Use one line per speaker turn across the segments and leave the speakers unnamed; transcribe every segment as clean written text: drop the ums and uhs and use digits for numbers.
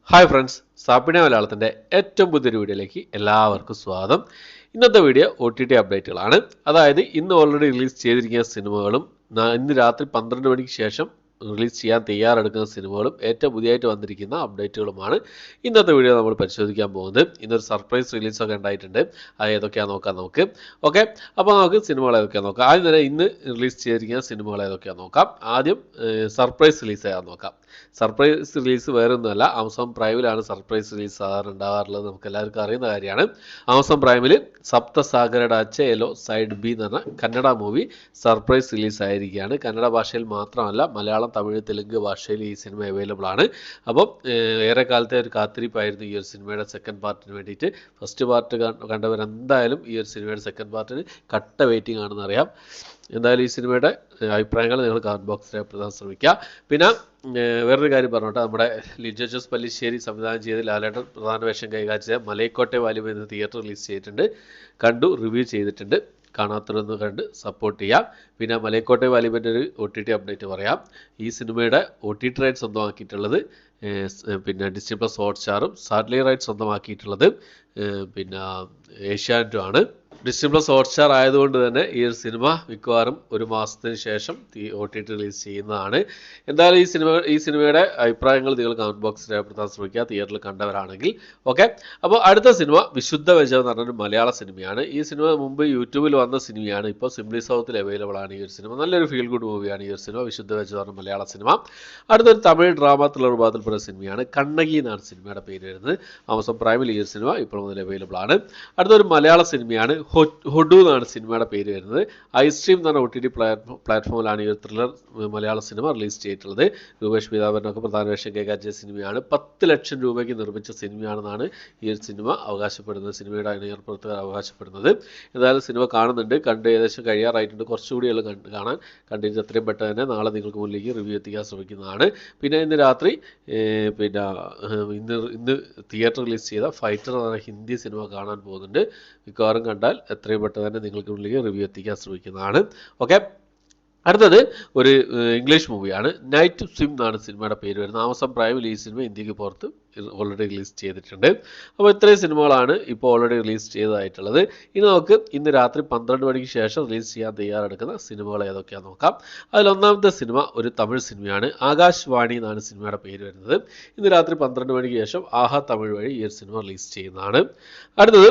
Hi friends, സാപ്പിന മലയാളത്തിൻ്റെ ഏറ്റവും പുതിയൊരു വീഡിയോയിലേക്ക് എല്ലാവർക്കും സ്വാഗതം. ഇന്നത്തെ വീഡിയോ OTT അപ്ഡേറ്റുകളാണ്. അതായത് ഇന്ന് ഓൾറെഡി റിലീസ് ചെയ്തിരിക്കുന്ന സിനിമകളും ഇന്ന് രാത്രി 12 മണിക്ക് ശേഷം റിലീസ് ചെയ്യാൻ തയ്യാറെടുക്കുന്ന സിനിമകളും ഏറ്റവും പുതിയതായിട്ട് വന്നിരിക്കുന്ന അപ്ഡേറ്റുകളുമാണ് ഇന്നത്തെ വീഡിയോ നമ്മൾ പരിശോധിക്കാൻ പോകുന്നത്. ഇന്നൊരു സർപ്രൈസ് റിലീസൊക്കെ ഉണ്ടായിട്ടുണ്ട്. അത് ഏതൊക്കെയാണെന്ന് നോക്കാം നമുക്ക്. ഓക്കെ, അപ്പോൾ നമുക്ക് സിനിമകൾ ഏതൊക്കെയാണെന്ന് നോക്കാം. ആദ്യം തന്നെ ഇന്ന് റിലീസ് ചെയ്തിരിക്കുന്ന സിനിമകൾ ഏതൊക്കെയാണെന്ന് നോക്കാം. ആദ്യം സർപ്രൈസ് റിലീസ് ചെയ്യാൻ നോക്കാം. സർപ്രൈസ് റിലീസ് വേറെ ഒന്നുമല്ല, ആമസോൺ പ്രൈമിലാണ് സർപ്രൈസ് റിലീസ് സാധാരണ ഉണ്ടാകാറുള്ളത്. നമുക്ക് എല്ലാവർക്കും അറിയുന്ന കാര്യമാണ്. ആമസോൺ പ്രൈമിൽ സപ്തസാഗരഡാച്ച എലോ സൈഡ് ബി എന്ന് പറഞ്ഞ കന്നഡ മൂവി സർപ്രൈസ് റിലീസ് ആയിരിക്കുകയാണ്. കന്നഡ ഭാഷയിൽ മാത്രമല്ല, മലയാളം, തമിഴ്, തെലുങ്ക് ഭാഷയിൽ ഈ സിനിമ അവൈലബിൾ ആണ്. അപ്പം ഏറെ കാലത്തെ ഒരു കാത്തിരിപ്പായിരുന്നു ഈ ഒരു സിനിമയുടെ സെക്കൻഡ് പാർട്ടിന് വേണ്ടിയിട്ട്. ഫസ്റ്റ് പാർട്ട് കണ്ടവരെന്തായാലും ഈ ഒരു സിനിമയുടെ സെക്കൻഡ് പാർട്ടിന് കട്ട വെയിറ്റിംഗ് ആണെന്ന് അറിയാം. എന്തായാലും ഈ സിനിമയുടെ അഭിപ്രായങ്ങൾ നിങ്ങൾ കമൻറ്റ് ബോക്സിൽ രേഖപ്പെടുത്താൻ ശ്രമിക്കുക. പിന്നെ വേറൊരു കാര്യം പറഞ്ഞോട്ടെ, നമ്മുടെ ലിജോ ജോസ് പല്ലിശ്ശേരി സംവിധാനം ചെയ്ത് ലാലേട്ടൻ പ്രധാന വേഷം കൈകാര്യം ചെയ്ത മലൈക്കോട്ടെ വാലിബൻ എന്ന തിയേറ്റർ റിലീസ് ചെയ്തിട്ടുണ്ട്. കണ്ടു, റിവ്യൂ ചെയ്തിട്ടുണ്ട്. കാണാത്തതൊന്ന് കണ്ട് സപ്പോർട്ട് ചെയ്യാം. പിന്നെ മലൈക്കോട്ടെ വാലിബൻ്റെ ഒരു OTT അപ്ഡേറ്റ് പറയാം. ഈ സിനിമയുടെ OTT റൈറ്റ് സ്വന്തമാക്കിയിട്ടുള്ളത് പിന്നെ ഡിസ്നി പ്ലസ് ഹോട്ട്സ്റ്റാറും സാറ്റലൈറ്റ് റൈറ്റ് സ്വന്തമാക്കിയിട്ടുള്ളത് പിന്നെ ഏഷ്യാനെറ്റും ആണ്. ഡിസ്നി പ്ലസ് ഹോട്ട്സ്റ്റാർ ആയതുകൊണ്ട് തന്നെ ഈ ഒരു സിനിമ മിക്കവാറും ഒരു മാസത്തിന് ശേഷം OTT റിലീസ് ചെയ്യുന്നതാണ്. എന്തായാലും ഈ സിനിമയുടെ അഭിപ്രായങ്ങൾ നിങ്ങൾ കമൻറ്റ് ബോക്സിൽ രേഖപ്പെടുത്താൻ ശ്രമിക്കുക, തിയേറ്ററിൽ കണ്ടവരാണെങ്കിൽ. ഓക്കെ, അപ്പോൾ അടുത്ത സിനിമ വിശുദ്ധ വെജം എന്ന് പറഞ്ഞൊരു മലയാള സിനിമയാണ്. ഈ സിനിമ മുമ്പ് യൂട്യൂബിൽ വന്ന സിനിമയാണ്. ഇപ്പോൾ സിംപ്ലി സൗത്തിൽ അവൈലബിൾ ആണ് ഈ ഒരു സിനിമ. നല്ലൊരു ഫീൽ ഗുഡ് മൂവിയാണ് ഈ ഒരു സിനിമ, വിശുദ്ധ വെജം എന്ന് പറഞ്ഞ മലയാള സിനിമ. അടുത്തൊരു തമിഴ് ഡ്രാമ ത്രില്ലർ വിഭാഗത്തിൽപ്പെടുന്ന സിനിമയാണ്. കണ്ണകി എന്നാണ് സിനിമയുടെ പേര് വരുന്നത്. ആമസോൺ പ്രൈമിൽ ഈ ഒരു സിനിമ ഇപ്പോൾ മുതൽ അവൈലബിൾ ആണ്. അടുത്തൊരു മലയാള സിനിമയാണ്. ഹൊഡു എന്നാണ് സിനിമയുടെ പേര് വരുന്നത്. ഐസ്ട്രീം എന്ന് പറഞ്ഞ OTT പ്ലാറ്റ്ഫോമിലാണ് ഈ ഒരു ത്രില്ലർ മലയാള സിനിമ റിലീസ് ചെയ്തിട്ടുള്ളത്. രൂപേഷ് പീതാംബരനൊക്കെ പ്രധാന വേഷം കൈകാര്യം ചെയ്ത സിനിമയാണ്. 10 ലക്ഷം രൂപയ്ക്ക് നിർമ്മിച്ച സിനിമയാണെന്നാണ് ഈ ഒരു സിനിമ അവകാശപ്പെടുന്നത്, സിനിമയുടെ അണിയർ പ്രവർത്തകർ അവകാശപ്പെടുന്നത്. എന്തായാലും സിനിമ കാണുന്നുണ്ട്, കണ്ട് ഏകദേശം കഴിയാറായിട്ടുണ്ട്. കുറച്ചുകൂടിയുള്ള കാണാൻ. കണ്ടിട്ട് എത്രയും പെട്ടെന്ന് തന്നെ നാളെ നിങ്ങൾക്ക് മുന്നിലേക്ക് റിവ്യൂ എത്തിക്കാൻ ശ്രമിക്കുന്നതാണ്. പിന്നെ ഇന്ന് രാത്രി പിന്നെ ഇന്ന് തിയേറ്റർ റിലീസ് ചെയ്ത ഫൈറ്റർ എന്ന ഹിന്ദി സിനിമ കാണാൻ പോകുന്നുണ്ട്. മിക്കവാറും കണ്ടാൽ എത്രയും പെട്ടെന്ന് തന്നെ നിങ്ങൾക്ക് മുന്നിലേക്ക് റിവ്യൂ എത്തിക്കാൻ ശ്രമിക്കുന്നതാണ്. ഓക്കെ, അടുത്തത് ഒരു ഇംഗ്ലീഷ് മൂവിയാണ്. നൈറ്റ് സ്വിം എന്നാണ് സിനിമയുടെ പേര് വരുന്നത്. ആമസോൺ പ്രൈമിൽ ഈ സിനിമ ഇന്ത്യക്ക് പുറത്ത് ഓൾറെഡി റിലീസ് ചെയ്തിട്ടുണ്ട്. അപ്പോൾ ഇത്രയും സിനിമകളാണ് ഇപ്പോൾ ഓൾറെഡി റിലീസ് ചെയ്തതായിട്ടുള്ളത്. ഇനി നമുക്ക് ഇന്ന് രാത്രി 12 മണിക്ക് ശേഷം റിലീസ് ചെയ്യാൻ തയ്യാറെടുക്കുന്ന സിനിമകൾ ഏതൊക്കെയാണെന്ന് നോക്കാം. അതിലൊന്നാമത്തെ സിനിമ ഒരു തമിഴ് സിനിമയാണ്. ആകാശവാണി എന്നാണ് സിനിമയുടെ പേര് വരുന്നത്. ഇന്ന് രാത്രി 12 മണിക്ക് ശേഷം ആഹാ തമിഴ് വഴി ഈ ഒരു സിനിമ റിലീസ് ചെയ്യുന്നതാണ്. അടുത്തത്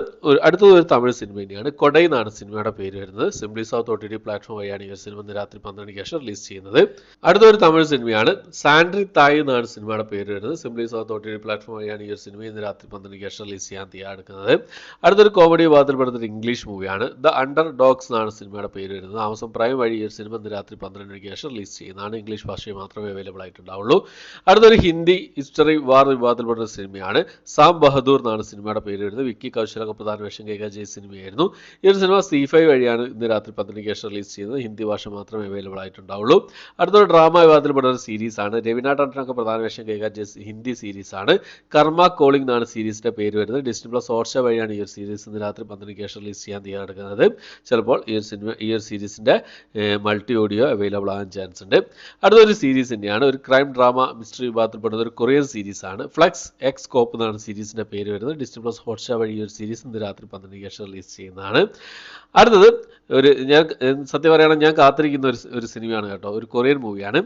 ഒരു തമിഴ് സിനിമ തന്നെയാണ്. കൊടൈ എന്നാണ് സിനിമയുടെ പേര് വരുന്നത്. സിംപ്ലി സൗത്ത് OTT പ്ലാറ്റ്ഫോം വഴിയാണ് ഈ ഒരു സിനിമ ഇന്ന് രാത്രി 12 മണിക്ക് ശേഷം റിലീസ് ചെയ്യുന്നത്. അടുത്തൊരു തമിഴ് സിനിമയാണ്. സാൻഡ്രി തായ് എന്നാണ് സിനിമയുടെ പേര് വരുന്നത്. സിംപ്ലി സൗത്ത് OTT പ്ലാറ്റ്ഫോം വഴിയാണ് ഈ ഒരു സിനിമ ഇന്ന് രാത്രി 12 മണിക്ക് ശേഷം റിലീസ് ചെയ്യാൻ തയ്യാറെടുക്കുന്നത്. അടുത്തൊരു കോമഡി വിഭാഗത്തിൽപ്പെടുന്ന ഇംഗ്ലീഷ് മൂവിയാണ്. ദ അണ്ടർ ഡോഗ്സ് എന്നാണ് സിനിമയുടെ പേര് വരുന്നത്. ആമസോൺ പ്രൈം വഴി ഈ ഒരു സിനിമ ഇന്ന് രാത്രി 12 മണിക്ക് ശേഷം റിലീസ് ചെയ്യുന്നതാണ്. ഇംഗ്ലീഷ് ഭാഷയിൽ മാത്രമേ അവൈലബിൾ ആയിട്ടുണ്ടാവുള്ളൂ. അടുത്തൊരു ഹിന്ദി ഹിസ്റ്ററി വാർ വിഭാഗത്തിൽപ്പെടുന്ന സിനിമയാണ്. സാം ബഹദൂർ എന്നാണ് സിനിമയുടെ പേര് വരുന്നത്. വിക്കി കൗശലൊക്കെ പ്രധാന വേഷം കൈകാര്യം ചെയ്ത സിനിമയായിരുന്നു. ഈ ഒരു സിനിമ C5 വഴിയാണ് ഇന്ന് രാത്രി 12 മണിക്ക് ശേഷം റിലീസ് ചെയ്യുന്നത്. ഹിന്ദി ഭാഷ മാത്രമേ അവൈലബിൾ ആയിട്ടുണ്ടാവുള്ളൂ. അടുത്തൊരു ഡ്രാമ വിഭാഗത്തിൽപ്പെടുന്ന ഒരു സീരീസ് ആണ്. രവീന ടണ്ടനൊക്കെ പ്രധാന വേഷം കൈകാര്യം ചെയ്ത ഹിന്ദി സീരീസ് ആണ്. കർമ്മ കോളിംഗ് എന്നാണ് സീരീസിന്റെ പേര് വരുന്നത്. ഡിസ്നി പ്ലസ് ഹോട്ട്സ്റ്റാർ വഴിയാണ് ഈ ഒരു സീരീസ് ഇന്ന് രാത്രി 12 മണിക്ക് ശേഷം റിലീസ് ചെയ്യാൻ തയ്യാറെടുക്കുന്നത്. ചിലപ്പോൾ ഈ ഒരു സീരീസിന്റെ മൾട്ടി ഓഡിയോ അവൈലബിൾ ആകാൻ ചാൻസ് ഉണ്ട്. അടുത്തൊരു സീരീസ് തന്നെയാണ്. ഒരു ക്രൈം ഡ്രാമ മിസ്റ്ററി വിഭാഗത്തിൽപ്പെടുന്ന ഒരു കൊറിയൻ സീരീസ് ആണ്. ഫ്ലക്സ് എക്സ് കോപ്പ് എന്നാണ് സീരീസിന്റെ പേര് വരുന്നത്. ഡിസ്നി പ്ലസ് ഹോട്ട്സ്റ്റാർ വഴി ഈ ഒരു സീരീസ് ഇന്ന് രാത്രി 12 മണിക്ക് ശേഷം റിലീസ് ചെയ്യുന്നതാണ്. അടുത്തത് ഞാൻ സത്യം പറയുകയാണെങ്കിൽ ഞാൻ കാത്തിരിക്കുന്ന ഒരു സിനിമയാണ് കേട്ടോ. ഒരു കൊറിയൻ മൂവിയാണ്.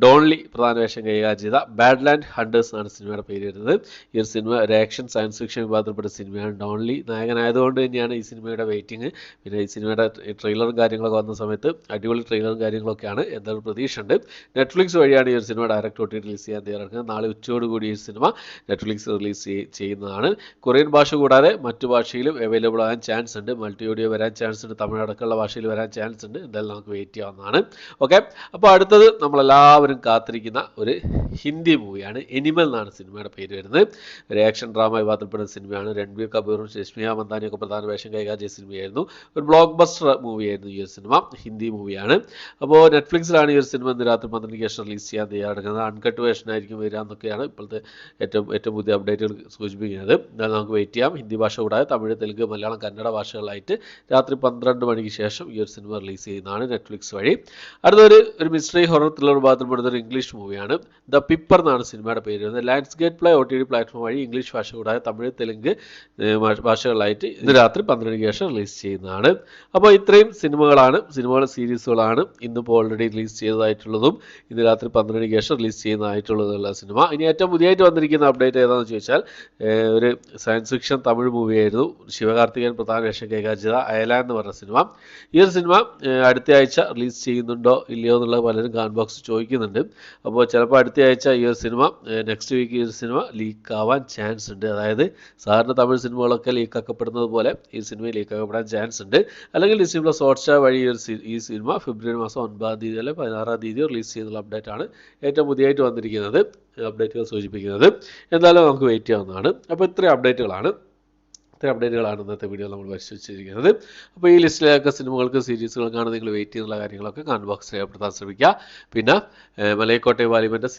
ഡോൺലി പ്രധാന വേഷം കൈകാര്യം ചെയ്ത ബാഡ്ലാൻഡ് ഹണ്ടേഴ്സ് എന്നാണ് സിനിമയുടെ പേര് വരുന്നത്. ഈ ഒരു സിനിമ ഒരു ആക്ഷൻ സയൻസ് ഫിക്ഷൻ വിഭാഗത്തിൽപ്പെട്ട സിനിമയാണ്. ഡോൺലി നായകനായതുകൊണ്ട് തന്നെയാണ് ഈ സിനിമയുടെ വെയിറ്റിംഗ്. പിന്നെ ഈ സിനിമയുടെ ട്രെയിലറും കാര്യങ്ങളൊക്കെ വന്ന സമയത്ത് അടിപൊളി ട്രെയിലറും കാര്യങ്ങളൊക്കെയാണ്. എന്തായാലും പ്രതീക്ഷ ഉണ്ട്. നെറ്റ്ഫ്ലിക്സ് വഴിയാണ് ഈ ഒരു സിനിമ ഡയറക്റ്റ് OTT റിലീസ് ചെയ്യാൻ തയ്യാറെടുക്കുന്നത്. നാളെ ഉച്ചയോടുകൂടി ഈ സിനിമ നെറ്റ്ഫ്ലിക്സ് റിലീസ് ചെയ്യുന്നതാണ്. കൊറിയൻ ഭാഷ കൂടാതെ മറ്റു ഭാഷയിലും അവൈലബിൾ ആകാൻ ചാൻസ് ഉണ്ട്. മൾട്ടി ഓഡിയോ വരാൻ ചാൻസ് ഉണ്ട്. തമിഴ് അടക്കമുള്ള ഭാഷയിൽ വരാൻ ചാൻസ് ഉണ്ട്. എന്തായാലും നമുക്ക് വെയിറ്റ് ചെയ്യാവുന്നതാണ്. ഓക്കെ, അപ്പോൾ അടുത്തത് നമ്മളെല്ലാവരും കാത്തിരിക്കുന്ന ഒരു ഹിന്ദി മൂവിയാണ്. എനിമൽ എന്നാണ് സിനിമയുടെ പേര് വരുന്നത്. ഒരു ആക്ഷൻ ഡ്രാമ വിഭാഗത്തിൽപ്പെടുന്ന സിനിമയാണ്. രൺബീർ കപൂറും രശ്മിക മന്ദാനിയൊക്കെ പ്രധാന വേഷം കൈകാര്യം ചെയ്ത സിനിമയായിരുന്നു. ഒരു ബ്ലോക്ക് ബസ്റ്റർ മൂവിയായിരുന്നു ഈ ഒരു സിനിമ. ഹിന്ദി മൂവിയാണ്. അപ്പോൾ നെറ്റ്ഫ്ലിക്സിലാണ് ഈ ഒരു സിനിമ ഇന്ന് രാത്രി 12 മണിക്ക് ശേഷം റിലീസ് ചെയ്യാൻ തയ്യാറെടുക്കുന്നത്. അൺകട്ട് വേർഷൻ ആയിരിക്കും വരിക എന്നൊക്കെയാണ് ഇപ്പോഴത്തെ ഏറ്റവും പുതിയ അപ്ഡേറ്റുകൾ സൂചിപ്പിക്കുന്നത്. എന്തായാലും നമുക്ക് വെയിറ്റ് ചെയ്യാം. ഹിന്ദി ഭാഷ കൂടാതെ തമിഴ്, തെലുങ്ക്, മലയാളം, കന്നഡ ഭാഷകളായിട്ട് രാത്രി 12 മണിക്ക് ശേഷം ഈ ഒരു സിനിമ റിലീസ് ചെയ്യുന്നതാണ് നെറ്റ്ഫ്ലിക്സ് വഴി. അടുത്തൊരു മിസ്റ്ററി ഹൊറർ ത്രില്ലർ വിഭാഗത്തിൽപ്പെടുന്ന ഒരു ഇംഗ്ലീഷ് മൂവിയാണ്. ദ പിപ്പർ എന്നാണ് സിനിമയുടെ പേര് വരുന്നത്. Lions gate play OTT platform വഴി ഇംഗ്ലീഷ് ഭാഷ കൂടാതെ തമിഴ്, തെലുങ്ക് ഭാഷകളിലായിട്ട് ഇന്ന് രാത്രി 12 മണിക്ക് ശേഷം റിലീസ് ചെയ്യുന്നതാണ്. അപ്പോൾ ഇത്രയും സിനിമകൾ സീരീസുകളാണ് ഇന്നിപ്പോൾ ഓൾറെഡി റിലീസ് ചെയ്തതായിട്ടുള്ളതും ഇന്ന് രാത്രി 12 മണിക്ക് ശേഷം റിലീസ് ചെയ്യുന്നതായിട്ടുള്ളതുള്ള സിനിമ. ഇനി ഏറ്റവും പുതിയതായിട്ട് വന്നിരിക്കുന്ന അപ്ഡേറ്റ് ഏതാണെന്ന് ചോദിച്ചാൽ ഒരു സയൻസ് ഫിക്ഷൻ തമിഴ് മൂവിയായിരുന്നു. ശിവകാർത്തികേയൻ പ്രധാന വേഷം കൈകാര്യം ചെയ്ത അയല എന്ന് പറഞ്ഞ സിനിമ. ഈ ഒരു സിനിമ അടുത്ത ആഴ്ച റിലീസ് ചെയ്യുന്നുണ്ടോ ഇല്ലയോ എന്നുള്ളത് പലരും കമന്റ് ബോക്സിൽ ചോദിക്കുന്നുണ്ട്. അപ്പോൾ ചിലപ്പോൾ അടുത്ത ആഴ്ച ഈ ഒരു സിനിമ നെക്സ്റ്റ് വീക്ക് ഈ ഒരു സിനിമ ലീക്ക് ആവാൻ ചാൻസ് ഉണ്ട്. അതായത് സാധാരണ തമിഴ് സിനിമകളൊക്കെ ലീക്കാക്കപ്പെടുന്നത് പോലെ ഈ സിനിമ ലീക്കാക്കപ്പെടാൻ ചാൻസ് ഉണ്ട്. അല്ലെങ്കിൽ ഡിസ്നി പ്ലസ് ഹോട്ട്സ്റ്റാർ വഴി ഈ സിനിമ ഫെബ്രുവരി മാസം 9-ാം തീയതി അല്ലെങ്കിൽ 16-ാം തീയതി റിലീസ് ചെയ്യുന്നുള്ള അപ്ഡേറ്റ് ആണ് ഏറ്റവും പുതിയതായിട്ട് വന്നിരിക്കുന്നത്, അപ്ഡേറ്റുകൾ സൂചിപ്പിക്കുന്നത്. എന്തായാലും നമുക്ക് വെയിറ്റ് ചെയ്യാവുന്നതാണ്. അപ്പോൾ ഇത്രയും അപ്ഡേറ്റുകളാണ് ഇന്നത്തെ വീഡിയോ നമ്മൾ പരിശോധിച്ചിരിക്കുന്നത്. അപ്പോൾ ഈ ലിസ്റ്റിലൊക്കെ സിനിമകൾക്ക് സീരീസുകൾക്കാണ് നിങ്ങൾ വെയിറ്റ് ചെയ്യുന്നുള്ള കാര്യങ്ങളൊക്കെ കമന്റ് ബോക്സിൽ രേഖപ്പെടുത്താൻ ശ്രമിക്കുക. പിന്നെ മലയക്കോട്ടെ വാലിബൻ്റെ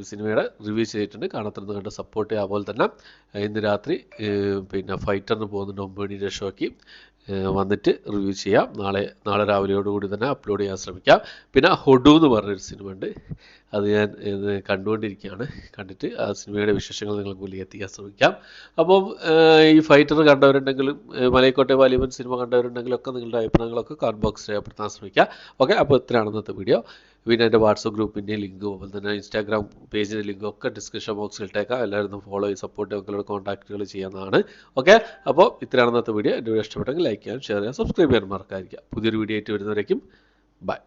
സിനിമയുടെ റിവ്യൂ ചെയ്തിട്ടുണ്ട്, കാണാത്തിരുന്ന് കണ്ട് സപ്പോർട്ട് ചെയ്യുക. അതുപോലെ തന്നെ ഇന്ന് രാത്രി പിന്നെ ഫൈറ്ററിന് പോകുന്നുണ്ട് 9 മണിയുടെ ഷോയ്ക്ക് വന്നിട്ട് റിവ്യൂ ചെയ്യാം. നാളെ രാവിലെയോടുകൂടി തന്നെ അപ്ലോഡ് ചെയ്യാൻ ശ്രമിക്കാം. പിന്നെ ഹൊഡു എന്ന് പറഞ്ഞൊരു സിനിമ ഉണ്ട്, അത് ഞാൻ കണ്ടുകൊണ്ടിരിക്കുകയാണ്. കണ്ടിട്ട് ആ സിനിമയുടെ വിശേഷങ്ങൾ നിങ്ങൾക്ക് മുന്നിൽ എത്തിക്കാൻ ശ്രമിക്കാം. അപ്പം ഈ ഫൈറ്റർ കണ്ടവരുണ്ടെങ്കിലും മലയക്കോട്ടെ വാലിബൻ സിനിമ കണ്ടവരുണ്ടെങ്കിലും ഒക്കെ നിങ്ങളുടെ അഭിപ്രായങ്ങളൊക്കെ കമന്റ് ബോക്സിൽ രേഖപ്പെടുത്താൻ ശ്രമിക്കുക. ഓക്കെ, അപ്പോൾ ഇത്രയാണ് ഇന്നത്തെ വീഡിയോ. പിന്നെ എൻ്റെ വാട്സപ്പ് ഗ്രൂപ്പിൻ്റെ ലിങ്കും അതുപോലെ തന്നെ ഇൻസ്റ്റാഗ്രാം പേജിൻ്റെ ലിങ്കും ഒക്കെ ഡിസ്ക്രിപ്ഷൻ ബോക്സിൽ ഇട്ടേക്കാം. എല്ലാവരും ഫോളോ ചെയ്ത് സപ്പോർട്ട് മക്കളോട് കോൺടാക്റ്റുകൾ ചെയ്യാവുന്നതാണ്. ഓക്കെ, അപ്പോൾ ഇത്രയാണ് ഇന്നത്തെ വീഡിയോ. എൻ്റെ വീഡിയോ ഇഷ്ടപ്പെട്ടെങ്കിൽ ലൈക്ക് ചെയ്യാൻ, ഷെയർ ചെയ്യാൻ, സബ്സ്ക്രൈബ് ചെയ്യാൻ മറക്കാതിരിക്കുക. പുതിയൊരു വീഡിയോ ആയിട്ട് വരുന്നവരേക്കും ബൈ.